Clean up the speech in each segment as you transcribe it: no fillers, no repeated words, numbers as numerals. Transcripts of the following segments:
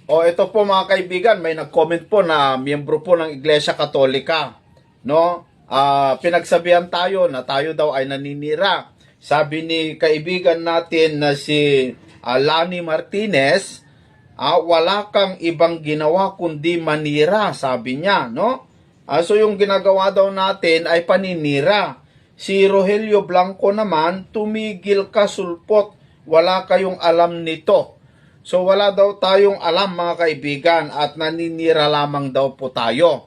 O ito po mga kaibigan, may nag-comment po na miyembro po ng Iglesia Katolika, no? Pinagsabihan tayo na tayo daw ay naninira. Sabi ni kaibigan natin na si Lani Martinez, wala kang ibang ginawa kundi manira, sabi niya, no? So yung ginagawa daw natin ay paninira. Si Rogelio Blanco naman, tumigil ka sulpot, wala kayong alam nito. So wala daw tayong alam mga kaibigan at naninira lamang daw po tayo.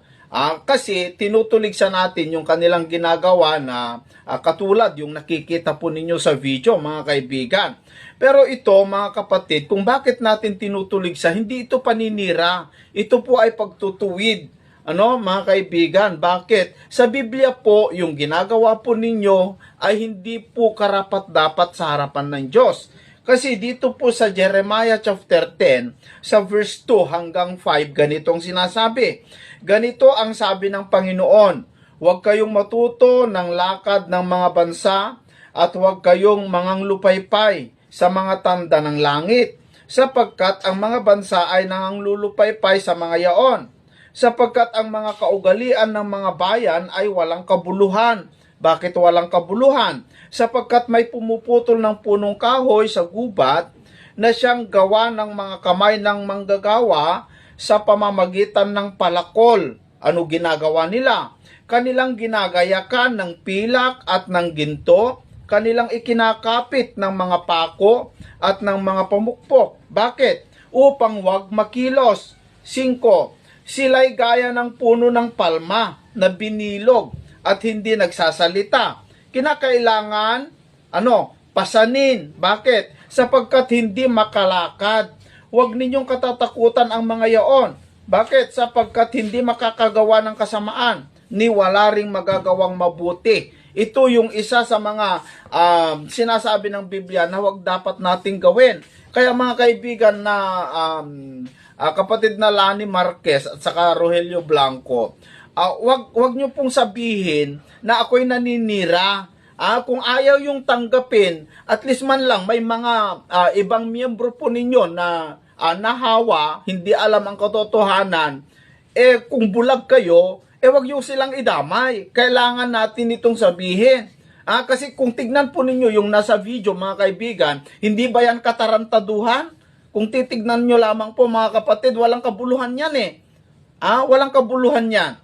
Kasi tinutulig sa natin yung kanilang ginagawa na katulad yung nakikita po ninyo sa video mga kaibigan. Pero ito mga kapatid, kung bakit natin tinutulig sa hindi ito paninira, ito po ay pagtutuwid. Mga kaibigan, bakit? Sa Biblia po, yung ginagawa po ninyo ay hindi po karapat-dapat sa harapan ng Diyos. Kasi dito po sa Jeremiah chapter 10, sa verse 2 hanggang 5, ganitong sinasabi. Ganito ang sabi ng Panginoon, huwag kayong matuto ng lakad ng mga bansa at huwag kayong manganglupaypay sa mga tanda ng langit, sapagkat ang mga bansa ay nanganglulupaypay sa mga yaon, sapagkat ang mga kaugalian ng mga bayan ay walang kabuluhan. Bakit walang kabuluhan? Sapagkat may pumuputol ng punong kahoy sa gubat na siyang gawa ng mga kamay ng manggagawa sa pamamagitan ng palakol. Ano ginagawa nila? Kanilang ginagayakan ng pilak at ng ginto, kanilang ikinakapit ng mga pako at ng mga pamukpok. Bakit? Upang wag makilos. 5. Sila'y gaya ng puno ng palma na binilog at hindi nagsasalita. Kinakailangan, pasanin. Bakit? Sapagkat hindi makalakad. Huwag ninyong katatakutan ang mga yaon. Bakit? Sapagkat hindi makakagawa ng kasamaan, ni wala ring magagawang mabuti. Ito yung isa sa mga sinasabi ng Biblia na huwag dapat nating gawin. Kaya mga kaibigan na kapatid na Lani Marquez at saka Rogelio Blanco, wag nyo pong sabihin na ako'y naninira. Kung ayaw yung tanggapin, at least man lang may mga ibang miyembro po ninyo na nahawa, hindi alam ang katotohanan, kung bulag kayo, wag nyo silang idamay. Kailangan natin itong sabihin. Kasi kung tignan po ninyo yung nasa video mga kaibigan, hindi ba yan katarantaduhan? Kung titignan nyo lamang po mga kapatid, walang kabuluhan yan Walang kabuluhan yan.